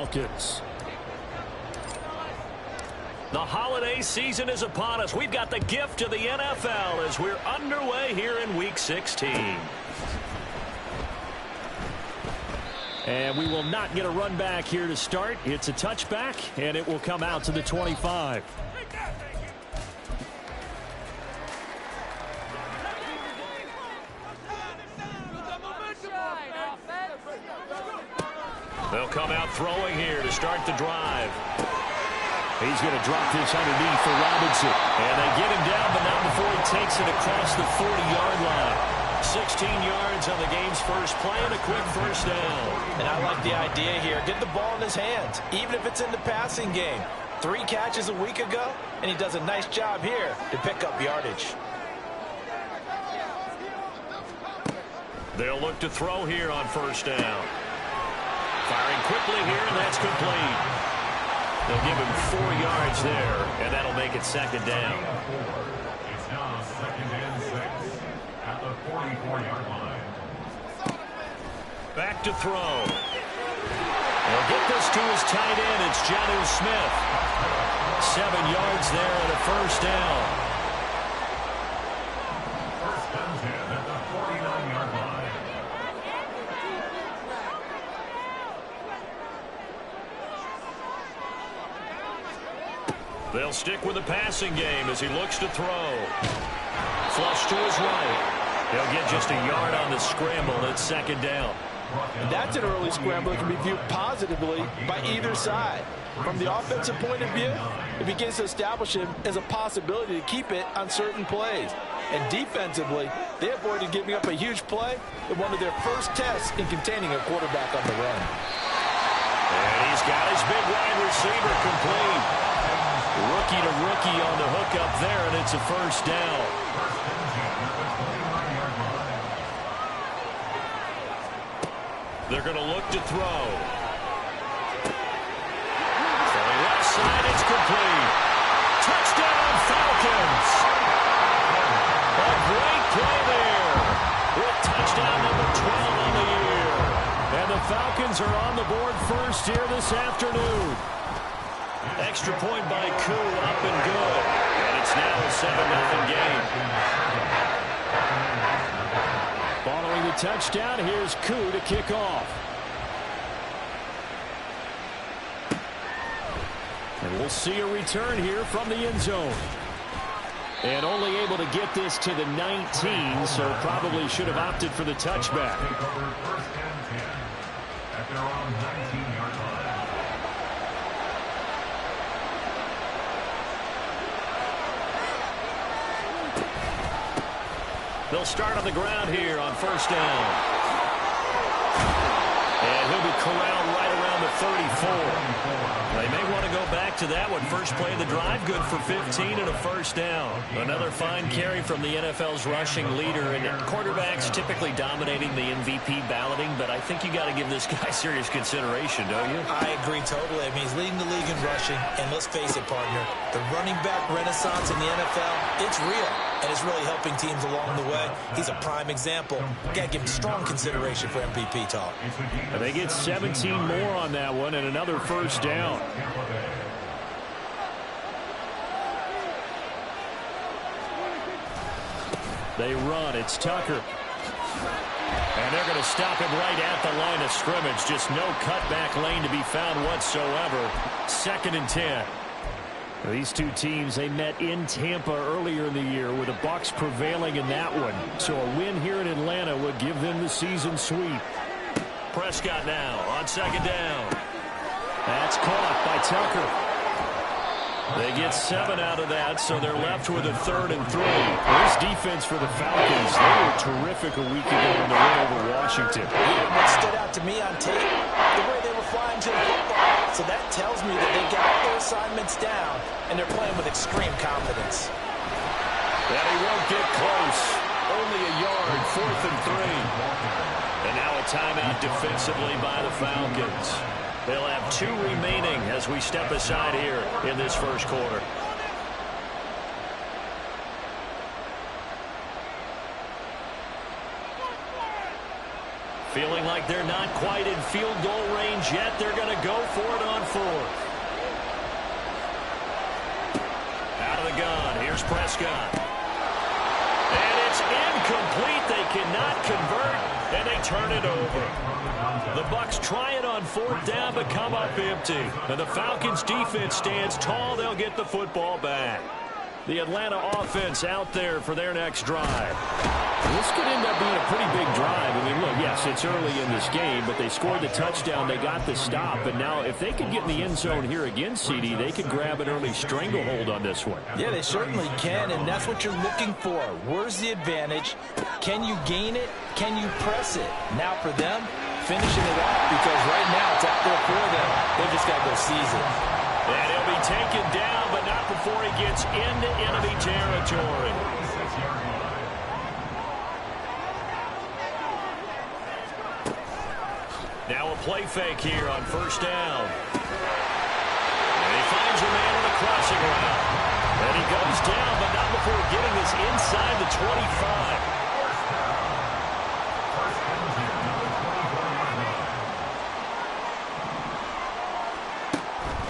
Falcons. The holiday season is upon us. We've got the gift of the NFL as we're underway here in Week 16. And we will not get a run back here to start. It's a touchback, and it will come out to the 25. They'll come out throwing here to start the drive. He's going to drop this underneath for Robinson. And they get him down, but not before he takes it across the 40-yard line. 16 yards on the game's first play and a quick first down. And I like the idea here. Get the ball in his hands, even if it's in the passing game. 3 catches a week ago, and he does a nice job here to pick up yardage. They'll look to throw here on first down. Firing quickly here, and that's complete. They'll give him 4 yards there, and that'll make it second down. It's now second and 6 at the 44-yard line. Back to throw. They'll get this to his tight end. It's Jonnu Smith. 7 yards there and a first down. First and 10 at the 49-yard line. They'll stick with the passing game as he looks to throw. Flush to his right. He'll get just a yard on the scramble. It's second down. And that's an early scramble that can be viewed positively by either side. From the offensive point of view, it begins to establish him as a possibility to keep it on certain plays. And defensively, they avoided giving up a huge play in one of their first tests in containing a quarterback on the run. And he's got his big wide receiver complete. Rookie to rookie on the hook up there, and it's a first down. They're going to look to throw. Throwing left side, it's complete. Touchdown, Falcons. A great play there. With touchdown number 12 on the year. And the Falcons are on the board first here this afternoon. Extra point by Koo, up and good. And it's now a 7-0 game. Following the touchdown, here's Koo to kick off. And we'll see a return here from the end zone. And only able to get this to the 19, so probably should have opted for the touchback. First and 10 at their own 19-yard line. They'll start on the ground here on first down. And he'll be corralled right around the 34. They may want to go back to that one. First play of the drive, good for 15 and a first down. Another fine carry from the NFL's rushing leader. And quarterbacks typically dominating the MVP balloting, but I think you got to give this guy serious consideration, don't you? I agree totally. I mean, he's leading the league in rushing. And let's face it, partner, the running back renaissance in the NFL, it's real. And it's really helping teams along the way. He's a prime example. Got to give him strong consideration for MVP talk. And they get 17 more on that one and another first down. They run. It's Tucker. And they're going to stop him right at the line of scrimmage. Just no cutback lane to be found whatsoever. Second and 10. These two teams, they met in Tampa earlier in the year with the Bucs prevailing in that one. So a win here in Atlanta would give them the season sweep. Prescott now on second down. That's caught by Tucker. They get 7 out of that, so they're left with a 3rd and 3. This defense for the Falcons, they were terrific a week ago in the win over Washington. What stood out to me on tape, the way they were flying to the football. So that tells me that they got their assignments down, and they're playing with extreme confidence. And he won't get close. Only a yard, 4th and 3. And now a timeout defensively by the Falcons. They'll have 2 remaining as we step aside here in this first quarter. Feeling like they're not quite in field goal range yet. They're going to go for it on fourth. Out of the gun. Here's Prescott. And it's incomplete. They cannot convert, and they turn it over. The Bucs try it on fourth down, but come up empty. And the Falcons defense stands tall. They'll get the football back. The Atlanta offense out there for their next drive. This could end up being a pretty big drive. I mean, look, yes, it's early in this game, but they scored the touchdown. They got the stop. And now if they could get in the end zone here again, CD, they could grab an early stranglehold on this one. Yeah, they certainly can, and that's what you're looking for. Where's the advantage? Can you gain it? Can you press it? Now for them, finishing it off, because right now it's out there for them. They just got to go seize it. And he'll be taken down, but not before he gets into enemy territory. Now a play fake here on first down. And he finds a man on a crossing route. And he goes down, but not before getting this inside the 25.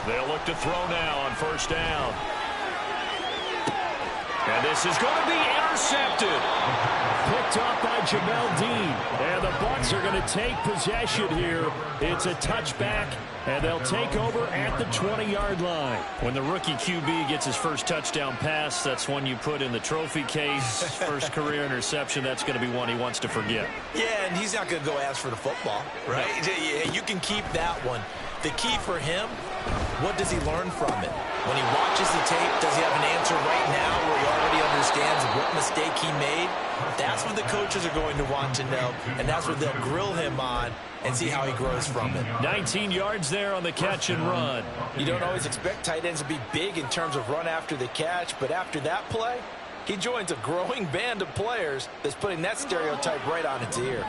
They'll look to throw now on first down. And this is going to be intercepted. Picked off by Jamel Dean. And the Bucs are going to take possession here. It's a touchback, and they'll take over at the 20-yard line. When the rookie QB gets his first touchdown pass, that's one you put in the trophy case. First career interception, that's going to be one he wants to forget. Yeah, and he's not going to go ask for the football, right? Yeah, you can keep that one. The key for him, what does he learn from it? When he watches the tape, does he have an answer right now where he already understands what mistake he made? That's what the coaches are going to want to know, and that's what they'll grill him on and see how he grows from it. 19 yards there on the catch and run. You don't always expect tight ends to be big in terms of run after the catch, but after that play, he joins a growing band of players that's putting that stereotype right on its ear.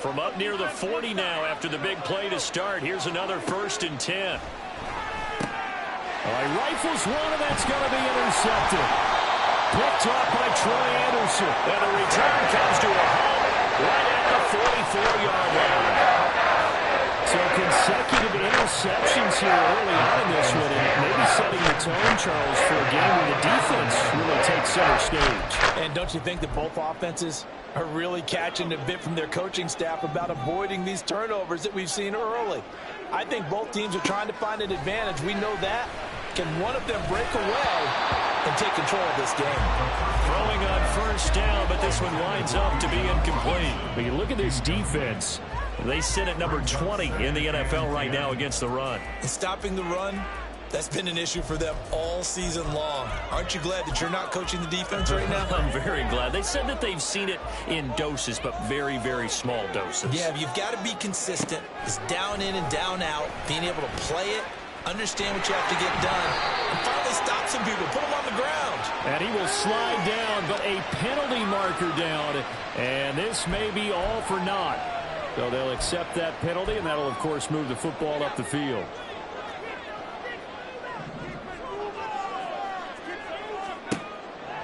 From up near the 40 now after the big play to start, here's another 1st and 10. He rifles one, and that's going to be intercepted. Picked off by Troy Anderson. And the return comes to a halt right at the 44-yard line. So consecutive interceptions here early on in this one, and maybe setting the tone, Charles, for a game where the defense really takes center stage. And don't you think that both offenses are really catching a bit from their coaching staff about avoiding these turnovers that we've seen early? I think both teams are trying to find an advantage. We know that. Can one of them break away and take control of this game? Throwing on first down, but this one winds up to be incomplete. When you look at this defense, they sit at number 20 in the NFL right now against the run. And stopping the run, that's been an issue for them all season long. Aren't you glad that you're not coaching the defense right now? I'm very glad. They said that they've seen it in doses, but very, very small doses. Yeah, you've got to be consistent. It's down in and down out, being able to play it, understand what you have to get done, and finally stop some people, put them on the ground. And he will slide down, but a penalty marker down, and this may be all for naught. So they'll accept that penalty, and that'll, of course, move the football up the field.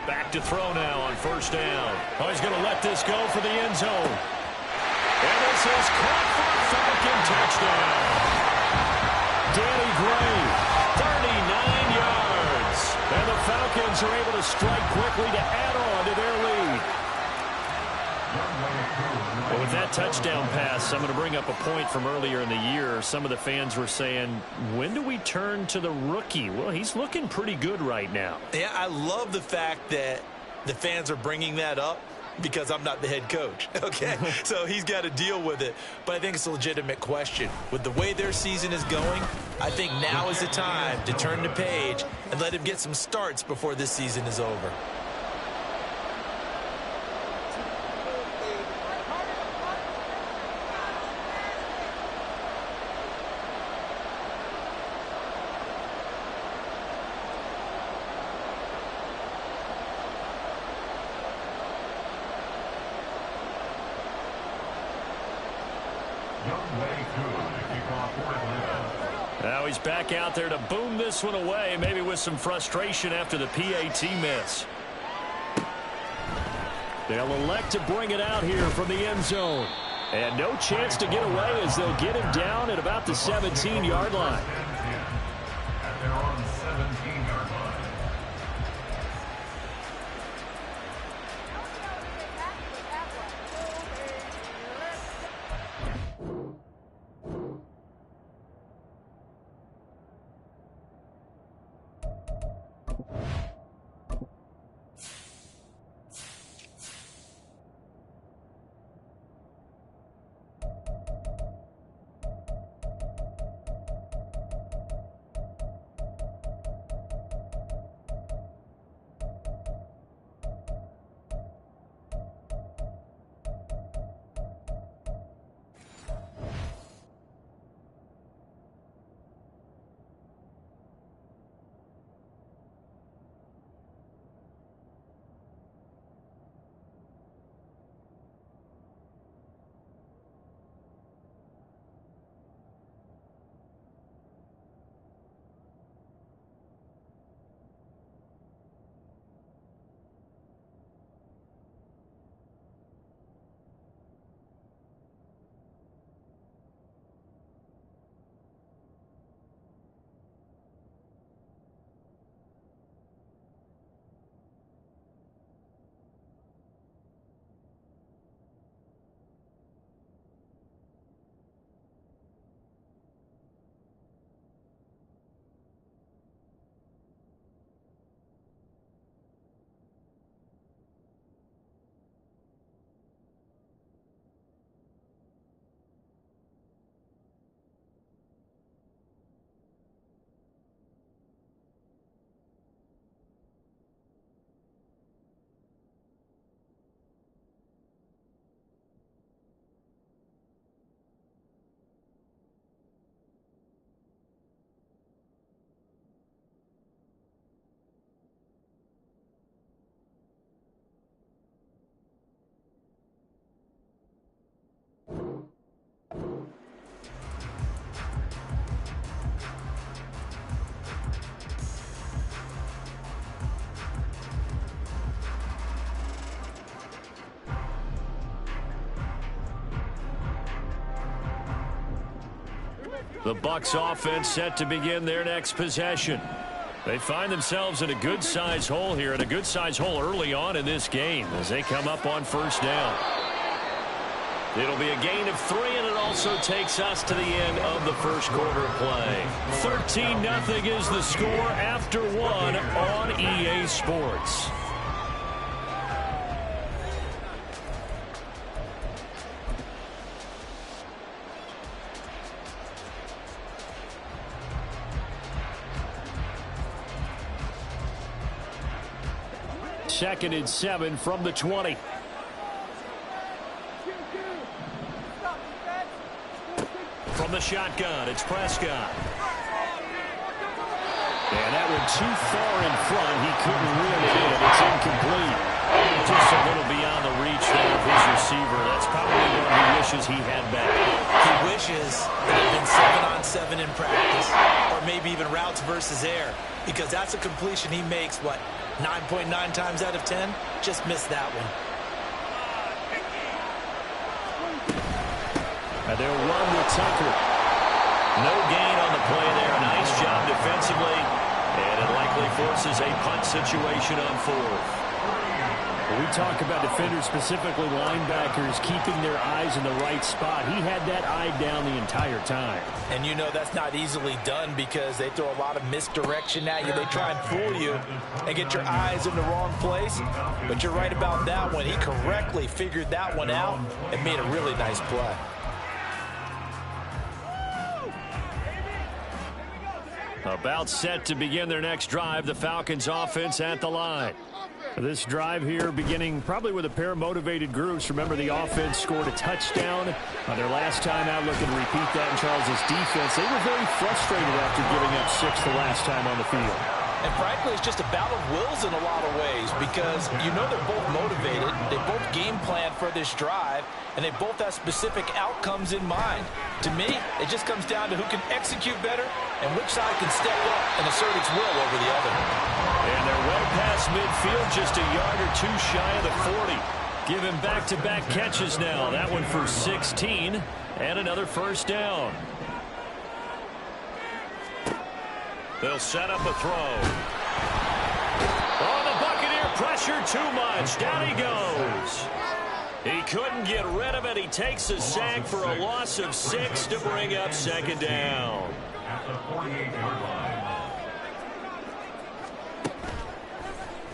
Back to throw now on first down. Oh, he's going to let this go for the end zone. And this is caught for a Falcon touchdown. Danny Gray, 39 yards. and the Falcons are able to strike quickly to add on to their lead. Well, with that touchdown pass, I'm going to bring up a point from earlier in the year. Some of the fans were saying, when do we turn to the rookie? Well, he's looking pretty good right now. Yeah, I love the fact that the fans are bringing that up because I'm not the head coach, okay? So he's got to deal with it. But I think it's a legitimate question. With the way their season is going, I think now is the time to turn the page and let him get some starts before this season is over. Now he's back out there to boom this one away, maybe with some frustration after the PAT miss. They'll elect to bring it out here from the end zone. And no chance to get away as they'll get him down at about the 17-yard line. At their own 17-yard line. The Bucs offense set to begin their next possession. They find themselves in a good-sized hole here, and a good-sized hole early on in this game as they come up on first down. It'll be a gain of 3, and it also takes us to the end of the first quarter play. 13-0 is the score after 1 on EA Sports. Second and 7 from the 20. From the shotgun, it's Prescott. And that one too far in front. He couldn't reel it in. It's incomplete. Just a little beyond the reach there of his receiver. That's probably what he wishes he had back. He wishes it had been 7-on-7 in practice, or maybe even routes versus air, because that's a completion he makes, what, 9.9 times out of 10? Just missed that one. And they'll run with Tucker. No gain on the play there. Nice job defensively. And it likely forces a punt situation on 4th. When we talk about defenders, specifically linebackers, keeping their eyes in the right spot, he had that eye down the entire time. And you know that's not easily done because they throw a lot of misdirection at you. They try and fool you and get your eyes in the wrong place. But you're right about that one. He correctly figured that one out and made a really nice play. About set to begin their next drive, the Falcons offense at the line. This drive here beginning probably with a pair of motivated groups. Remember, the offense scored a touchdown on their last time out. Looking to repeat that in Charles's defense. They were very frustrated after giving up 6 the last time on the field. And frankly, it's just a battle of wills in a lot of ways because you know they're both motivated. They both game plan for this drive, and they both have specific outcomes in mind. To me, it just comes down to who can execute better and which side can step up and assert its will over the other. And they're well past midfield, just a yard or two shy of the 40. Give him back-to-back catches now. That one for 16 and another first down. They'll set up a throw. Oh, the Buccaneer pressure too much. Down he goes. He couldn't get rid of it. He takes a sack for a loss of 6 to bring up second down. At the 48-yard line.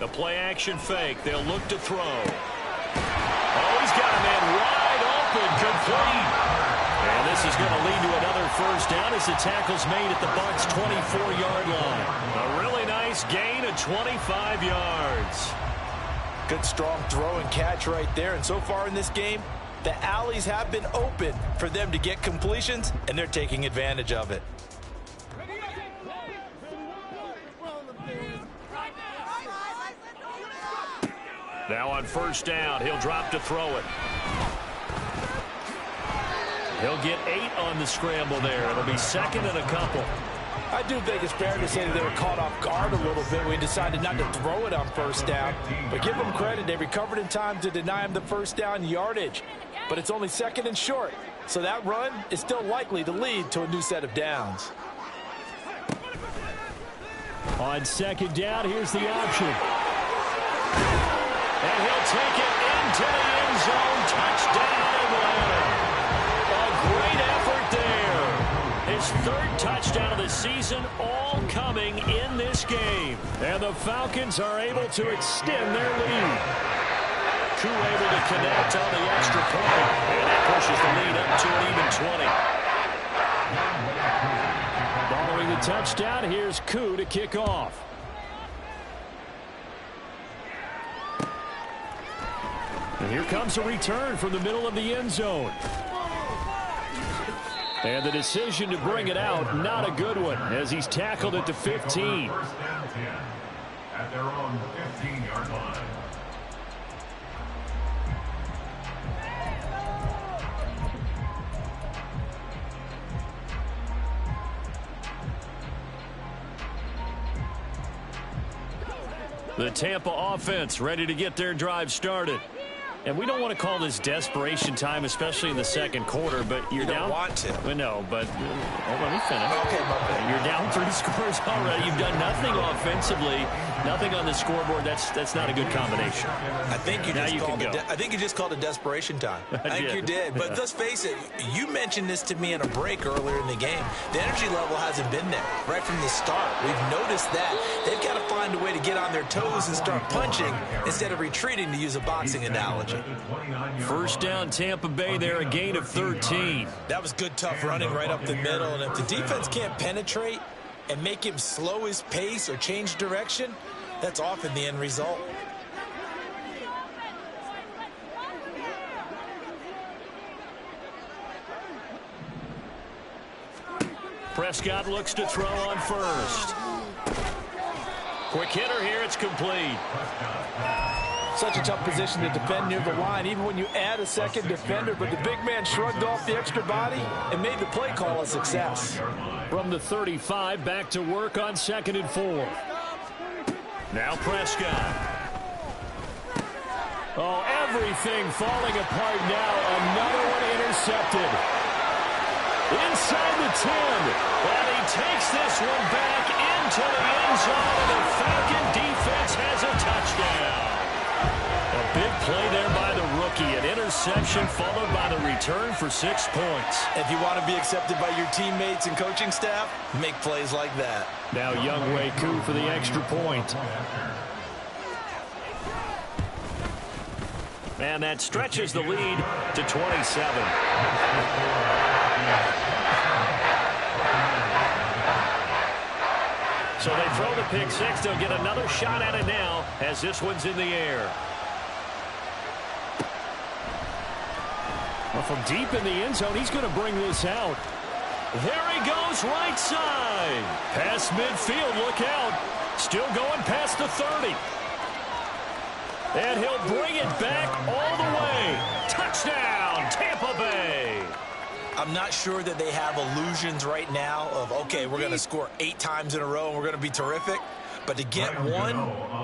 The play-action fake. They'll look to throw. Oh, he's got a man wide open. Complete. And this is going to lead to another first down as the tackle's made at the Bucs' 24-yard line. A really nice gain of 25 yards. Good strong throw and catch right there. And so far in this game, the alleys have been open for them to get completions, and they're taking advantage of it. Now on first down, he'll drop to throw it. He'll get 8 on the scramble there. It'll be second and a couple. I do think it's fair to say that they were caught off guard a little bit when he decided not to throw it on first down. But give them credit. They recovered in time to deny him the first down yardage. But it's only second and short. So that run is still likely to lead to a new set of downs. On second down, here's the option. And he'll take it into the end zone. Touchdown, Atlanta. A great effort there. His third touchdown of the season, all coming in this game. And the Falcons are able to extend their lead. Koo able to connect on the extra point. And that pushes the lead up to an even 20. Following the touchdown, here's Koo to kick off. And here comes a return from the middle of the end zone. And the decision to bring it out, not a good one, as he's tackled at the 15. First down 10 at their own 15-yard line. The Tampa offense ready to get their drive started. And we don't want to call this desperation time, especially in the second quarter, but you're down. You don't want to. Well, no, but let me finish. Okay, my bad. You're down 3 scores already. You've done nothing offensively, nothing on the scoreboard. That's not a good combination. I think you just called it desperation time. I think you did. But let's face it, you mentioned this to me in a break earlier in the game. The energy level hasn't been there right from the start. We've noticed that. They've got to find a way to get on their toes and start punching instead of retreating, to use a boxing analogy. First down, Tampa Bay there, a gain of 13. That was good, tough running right up the middle. And if the defense can't penetrate and make him slow his pace or change direction, that's often the end result. Prescott looks to throw on first. Quick hitter here, it's complete. Such a tough position to defend near the line, even when you add a second defender, but the big man shrugged off the extra body and made the play call a success. From the 35, back to work on 2nd and 4. Now Prescott. Oh, everything falling apart now. Another one intercepted. Inside the 10. And he takes this one back into the end zone, and the Falcon defense has a touchdown. A big play there by the rookie. An interception followed by the return for 6 points. If you want to be accepted by your teammates and coaching staff, make plays like that. Now Younghoe Koo for the extra point. And that stretches the lead to 27. So they throw the pick six. They'll get another shot at it now as this one's in the air. Well, from deep in the end zone, he's going to bring this out. There he goes, right side. Past midfield, look out. Still going past the 30. And he'll bring it back all the way. Touchdown, Tampa Bay. I'm not sure that they have illusions right now of, okay, we're going to score 8 times in a row and we're going to be terrific. But to get one,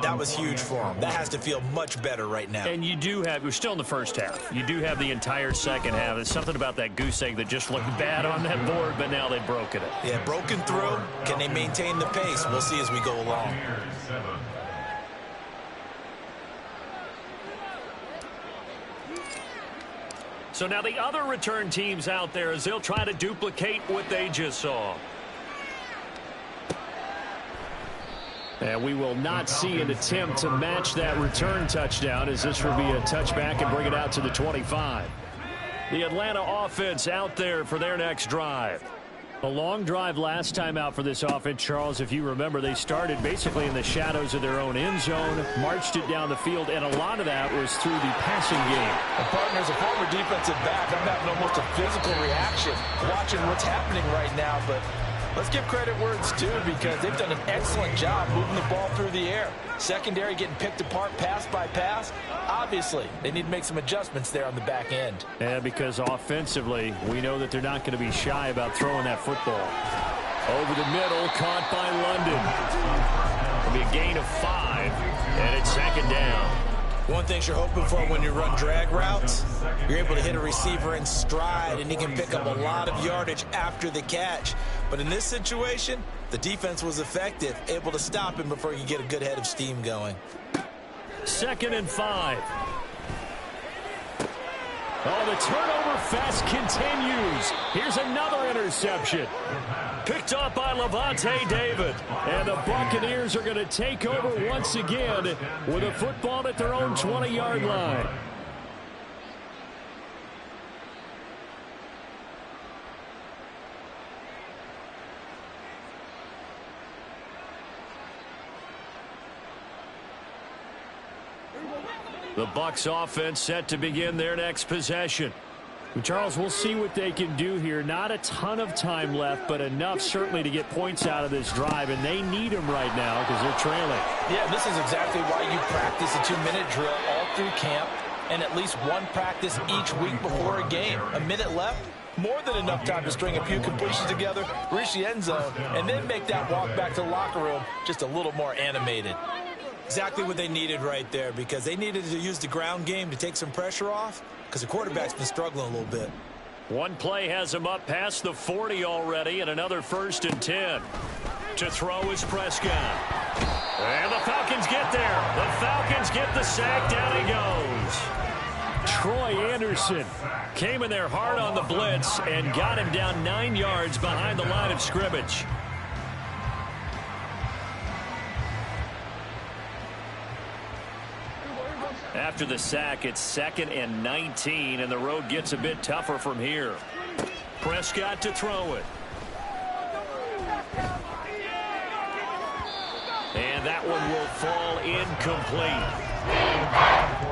that was huge for him. That has to feel much better right now. And you do have, we're still in the first half. You do have the entire second half. There's something about that goose egg that just looked bad on that board, but now they've broken it. Yeah, broken through. Can they maintain the pace? We'll see as we go along. So now the other return teams out there as they'll try to duplicate what they just saw. And we will not see an attempt to match that return touchdown, as this will be a touchback and bring it out to the 25. The Atlanta offense out there for their next drive. A long drive last time out for this offense, Charles. If you remember, they started basically in the shadows of their own end zone, marched it down the field, and a lot of that was through the passing game. And partner, as a former defensive back, I'm having almost a physical reaction watching what's happening right now. But let's give credit where it's due, because they've done an excellent job moving the ball through the air. Secondary getting picked apart pass by pass. Obviously, they need to make some adjustments there on the back end. Yeah, because offensively, we know that they're not going to be shy about throwing that football. Over the middle, caught by London. It'll be a gain of 5, and it's second down. One thing you're hoping for when you run drag routes, you're able to hit a receiver in stride, and he can pick up a lot of yardage after the catch. But in this situation, the defense was effective, able to stop him before you get a good head of steam going. Second and 5. Oh, the turnover fest continues. Here's another interception. Picked up by Levante David. And the Buccaneers are going to take over once again with a football at their own 20-yard line. The Bucs offense set to begin their next possession. Charles, we'll see what they can do here. Not a ton of time left, but enough certainly to get points out of this drive, and they need them right now because they're trailing. Yeah, this is exactly why you practice a 2-minute drill all through camp and at least one practice each week before a game. A minute left, more than enough time to string a few completions together, reach the end zone, and then make that walk back to the locker room just a little more animated. Exactly what they needed right there, because they needed to use the ground game to take some pressure off, because the quarterback's been struggling a little bit. One play has him up past the 40 already, and another 1st and 10. To throw is Prescott. And the Falcons get there. The Falcons get the sack. Down he goes. Troy Anderson came in there hard on the blitz and got him down 9 yards behind the line of scrimmage. After the sack, it's 2nd and 19, and the road gets a bit tougher from here. Prescott to throw it. And that one will fall incomplete.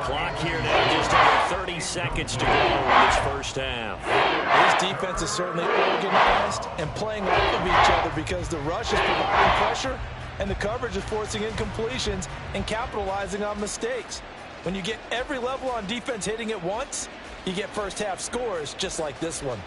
Clock here now, just under 30 seconds to go in this first half. This defense is certainly organized and playing off of each other, because the rush is providing pressure and the coverage is forcing incompletions and capitalizing on mistakes. When you get every level on defense hitting at once, you get first half scores just like this one.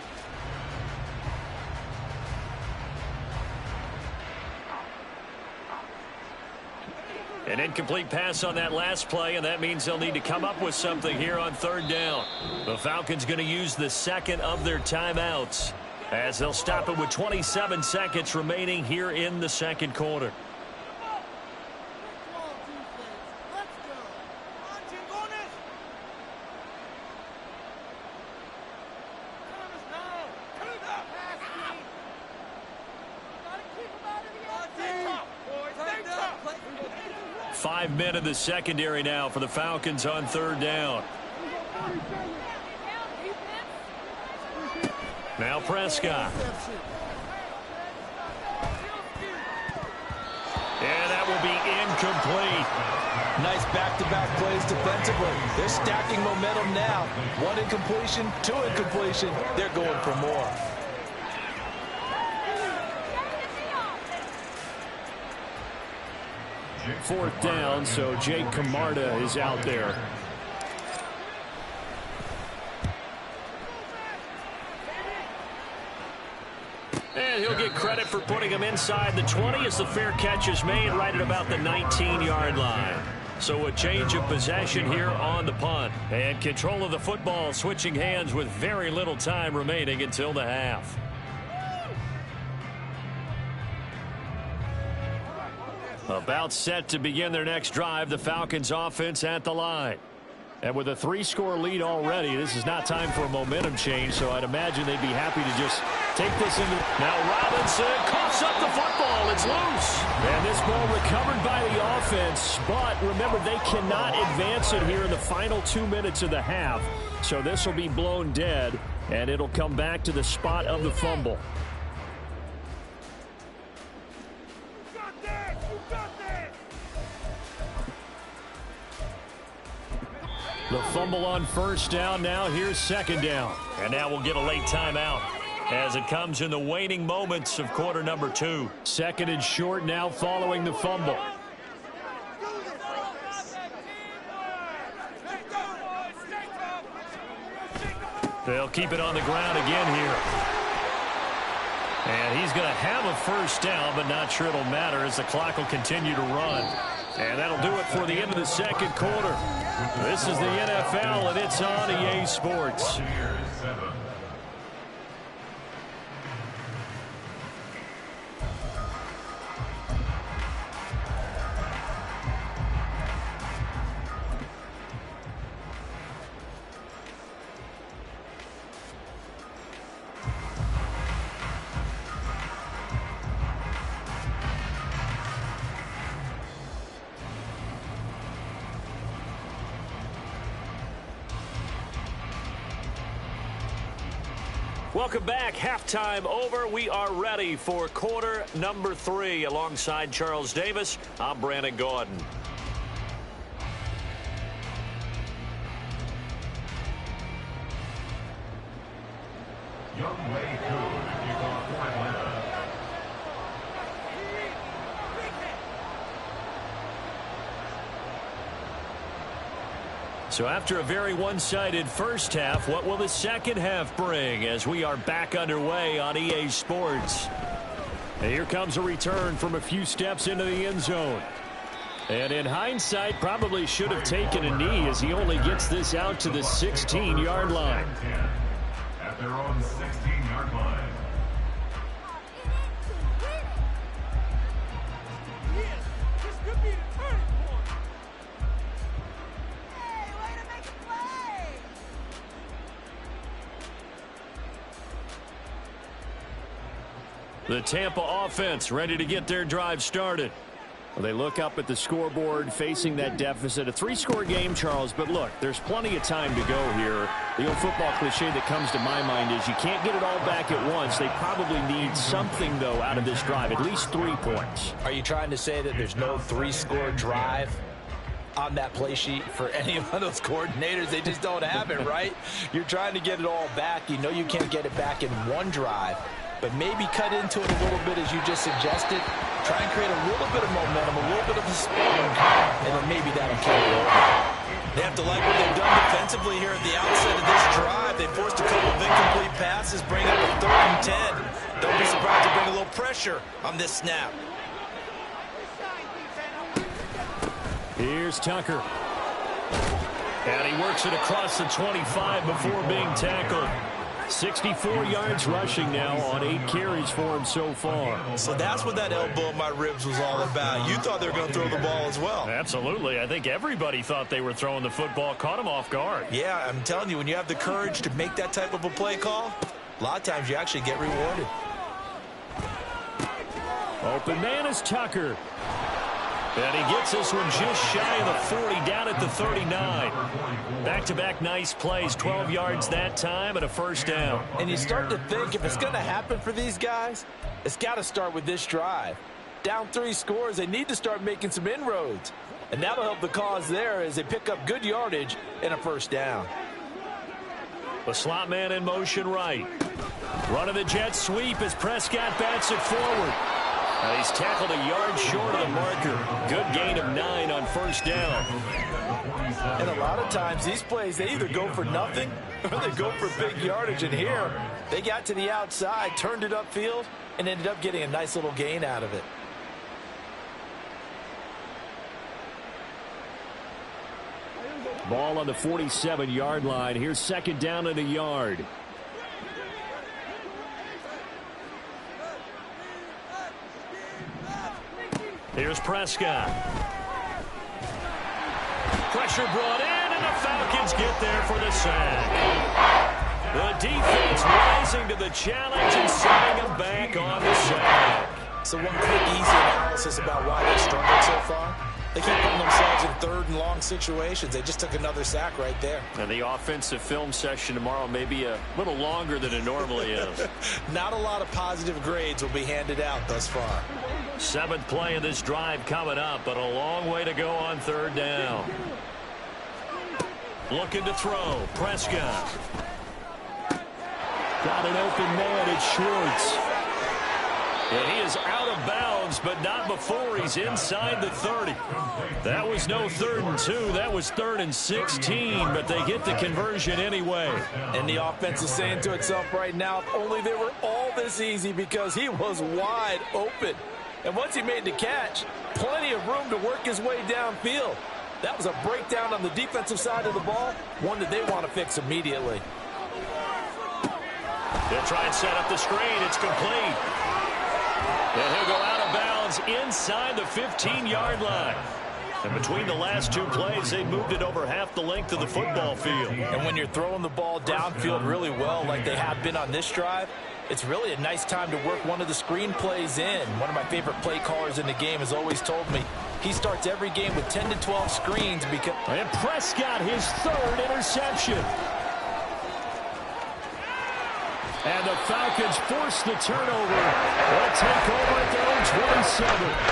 An incomplete pass on that last play, and that means they'll need to come up with something here on 3rd down. The Falcons going to use the 2nd of their timeouts, as they'll stop it with 27 seconds remaining here in the 2nd quarter. Five men in the secondary now for the Falcons on 3rd down. Now Prescott. And that will be incomplete. Nice back-to-back plays defensively. They're stacking momentum now. 1 incompletion, 2 incompletion. They're going for more. Fourth down, so Jake Camarda is out there. And he'll get get credit for putting him inside the 20 as the fair catch is made right at about the 19-yard line. So a change of possession here on the punt. And control of the football switching hands with very little time remaining until the half. About set to begin their next drive, the Falcons offense at the line. And with a 3-score lead already, this is not time for a momentum change, so I'd imagine they'd be happy to just take this into... Now Robinson coughs up the football. It's loose. And this ball recovered by the offense, but remember, they cannot advance it here in the final 2 minutes of the half. So this will be blown dead, and it'll come back to the spot of the fumble. The fumble on first down. Now here's second down. And now we'll get a late timeout as it comes in the waning moments of quarter number 2. Second and short now following the fumble. They'll keep it on the ground again here. And he's going to have a first down, but not sure it'll matter as the clock will continue to run. And that'll do it for the end of the second quarter. This is the NFL, and it's on EA Sports. Welcome back. Halftime over. We are ready for quarter number 3. Alongside Charles Davis, I'm Brandon Gordon. Young Wei Koo, kickoff for Atlanta. So after a very one-sided first half, what will the second half bring as we are back underway on EA Sports? And here comes a return from a few steps into the end zone. And in hindsight, probably should have taken a knee as he only gets this out to the 16-yard line. At their own 16-yard line. The Tampa offense ready to get their drive started. Well, they look up at the scoreboard facing that deficit. A 3-score game, Charles, but look, there's plenty of time to go here. The old football cliche that comes to my mind is you can't get it all back at once. They probably need something, though, out of this drive, at least 3 points. Are you trying to say that there's no 3-score drive on that play sheet for any of those coordinators? They just don't have it, right? You're trying to get it all back. You know you can't get it back in one drive. But maybe cut into it a little bit as you just suggested. Try and create a little bit of momentum, a little bit of a spark, and then maybe that'll carry over. They have to like what they've done defensively here at the outset of this drive. They forced a couple of incomplete passes, bring up a 3rd and 10. Don't be surprised to bring a little pressure on this snap. Here's Tucker. And he works it across the 25 before being tackled. 64 yards rushing now on 8 carries for him so far. So that's what that elbow in my ribs was all about. You thought they were going to throw the ball as well. Absolutely. I think everybody thought they were throwing the football, caught him off guard. Yeah, I'm telling you, when you have the courage to make that type of a play call, a lot of times you actually get rewarded. Open man is Tucker. And he gets this one just shy of the 40, down at the 39. Back-to-back nice plays, 12 yards that time and a first down. And you start to think if it's going to happen for these guys, it's got to start with this drive. Down 3 scores, they need to start making some inroads. And that'll help the cause there as they pick up good yardage and a first down. The slot man in motion right. Run of the jet sweep as Prescott bats it forward. He's tackled a yard short of the marker. Good gain of 9 on first down. And a lot of times these plays, they either go for nothing or they go for big yardage. And here, they got to the outside, turned it upfield, and ended up getting a nice little gain out of it. Ball on the 47-yard line. Here's second down and a yard. Here's Prescott. Pressure brought in, and the Falcons get there for the sack. The defense rising to the challenge and setting them back on the sack. So one quick, easy analysis about why they struggled so far. They keep putting themselves in third and long situations. They just took another sack right there. And the offensive film session tomorrow may be a little longer than it normally is. Not a lot of positive grades will be handed out thus far. Seventh play of this drive coming up, but a long way to go on third down. Looking to throw. Prescott. Got an open man. It's Schwartz. And he is out of bounds, but not before he's inside the 30. That was no 3rd and 2. That was 3rd and 16, but they get the conversion anyway. And the offense is saying to itself right now, if only they were all this easy, because he was wide open. And once he made the catch, plenty of room to work his way downfield. That was a breakdown on the defensive side of the ball, one that they want to fix immediately. They'll try and set up the screen. It's complete. And he'll go out of bounds inside the 15-yard line. And between the last two plays, they moved it over half the length of the football field. And when you're throwing the ball downfield really well like they have been on this drive, it's really a nice time to work one of the screen plays in. One of my favorite play callers in the game has always told me he starts every game with 10 to 12 screens because... And Prescott, his 3rd interception. And the Falcons force the turnover. They'll take over at their own 27.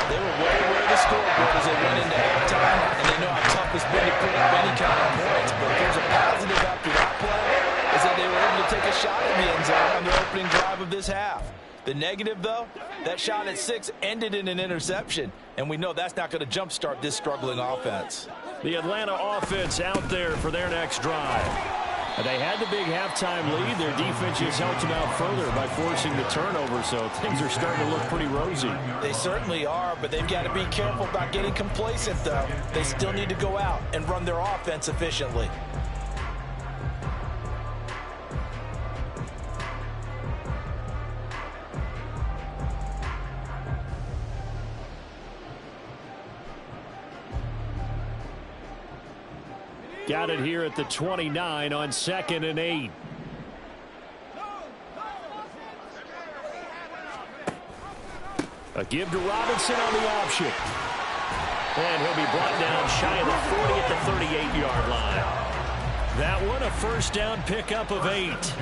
They were way aware of the scoreboard as they went into halftime, and they know how tough it's been to put up any kind of points. But if there's a positive after that play, is that they were able to take a shot in the end zone on the opening drive of this half. The negative, though, that shot at 6 ended in an interception, and we know that's not going to jumpstart this struggling offense. The Atlanta offense out there for their next drive. And they had the big halftime lead. Their defense just helped them out further by forcing the turnover, so things are starting to look pretty rosy. They certainly are, but they've got to be careful about getting complacent, though. They still need to go out and run their offense efficiently. Got it here at the 29 on 2nd and 8. A give to Robinson on the option. And he'll be brought down shy of the 40 at the 38-yard line. That one a first down pickup of 8.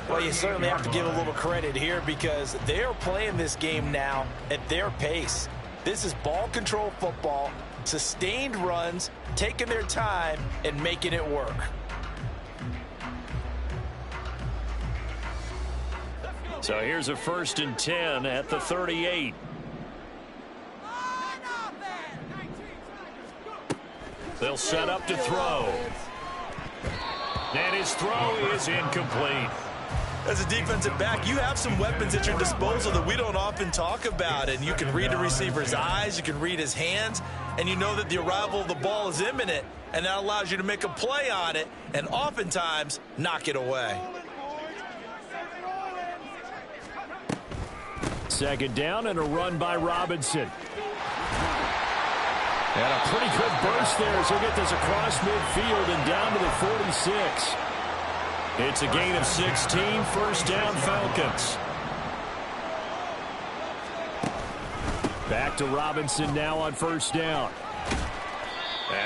Well, you certainly have to give a little credit here because they're playing this game now at their pace. This is ball control football, sustained runs, taking their time and making it work. So here's a 1st and 10 at the 38. They'll set up to throw. And his throw is incomplete. As a defensive back, you have some weapons at your disposal that we don't often talk about. And you can read the receiver's eyes, you can read his hands, and you know that the arrival of the ball is imminent. And that allows you to make a play on it and oftentimes knock it away. 2nd down and a run by Robinson. And a pretty good burst there as he'll get this across midfield and down to the 46. It's a gain of 16, 1st down Falcons. Back to Robinson now on 1st down.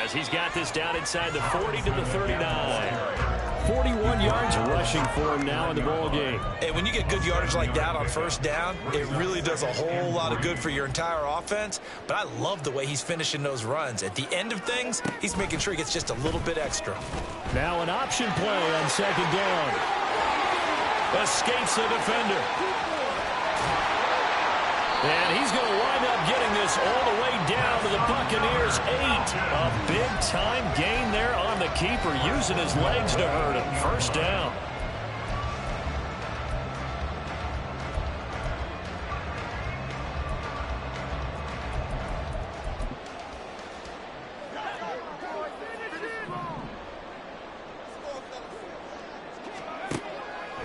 As he's got this down inside the 40 to the 39. 41 yards rushing for him now in the ball game. And when you get good yardage like that on 1st down, it really does a whole lot of good for your entire offense. But I love the way he's finishing those runs. At the end of things, he's making sure he gets just a little bit extra. Now an option play on 2nd down. Escapes the defender. And he's going to wind up getting this all the way down to the Buccaneers' 8. A big-time gain there on the keeper, using his legs to hurt him. 1st down.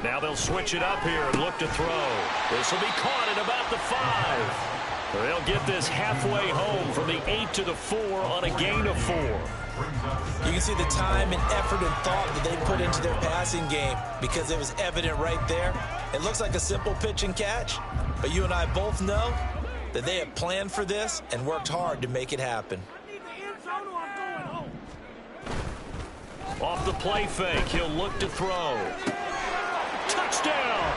Now they'll switch it up here and look to throw. This will be caught at about the 5. They'll get this halfway home from the 8 to the 4 on a gain of 4. You can see the time and effort and thought that they put into their passing game because it was evident right there. It looks like a simple pitch and catch, but you and I both know that they have planned for this and worked hard to make it happen. Off the play fake, he'll look to throw. Touchdown!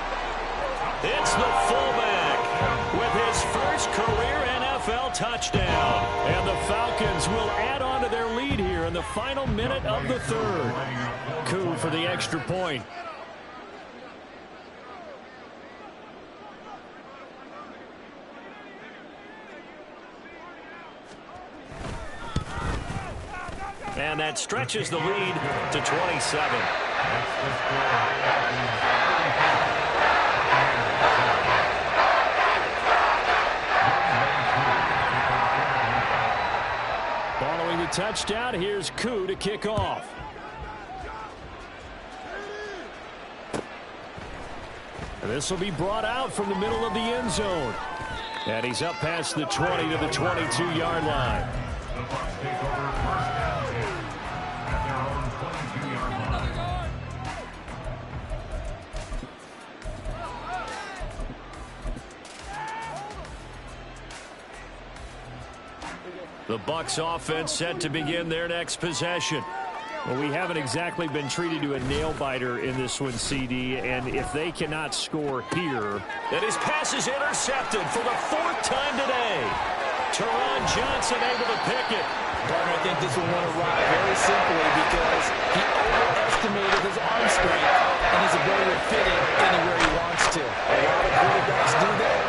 It's the fullback with his first career NFL touchdown. And the Falcons will add on to their lead here in the final minute of the third. Coup for the extra point. And that stretches the lead to 27. Following the touchdown, here's Coup to kick off. This will be brought out from the middle of the end zone. And he's up past the 20 to the 22-yard line. The Bucs offense set to begin their next possession. Well, we haven't exactly been treated to a nail-biter in this one, CD, and if they cannot score here... And his pass is intercepted for the 4th time today. Teron Johnson able to pick it. Partner, I think this one went awry very simply because he overestimated his arm strength and his ability to fit in anywhere he wants to. A lot of quarterbacks do that.